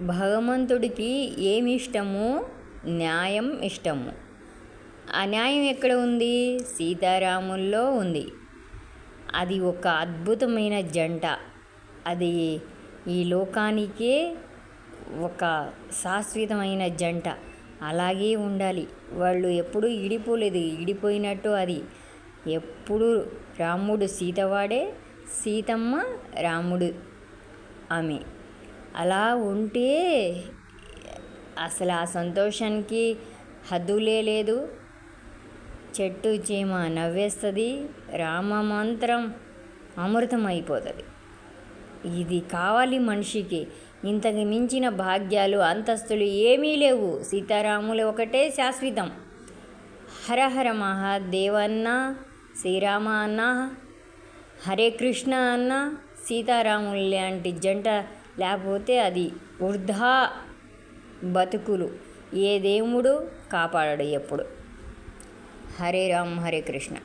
భగవంతుడికి ఏమి ఇష్టము? న్యాయం ఇష్టము. ఆ న్యాయం ఎక్కడ ఉంది? సీతారాముల్లో ఉంది. అది ఒక అద్భుతమైన జంట. అది ఈ లోకానికే ఒక శాశ్వతమైన జంట. అలాగే ఉండాలి. వాళ్ళు ఎప్పుడూ ఇడిపోలేదు. ఇడిపోయినట్టు అది ఎప్పుడు రాముడు సీతవాడే, సీతమ్మ రాముడు ఆమె. అలా ఉంటే అసలు ఆ సంతోషానికి హద్దులే లేదు. చెట్టు చీమ నవ్వేస్తుంది. రామ మంత్రం అమృతం అయిపోతుంది. ఇది కావాలి మనిషికి. ఇంతకు మించిన భాగ్యాలు అంతస్తులు ఏమీ లేవు. సీతారాములు ఒకటే శాశ్వతం. హరహర మహాదేవ అన్న, శ్రీరామ అన్న, హరే కృష్ణ అన్న, సీతారాములు లాంటి జంట లేకపోతే అది వృధా బతుకులు. ఏ దేవుడు కాపాడడు ఎప్పుడు. హరే రామ్ హరే కృష్ణ.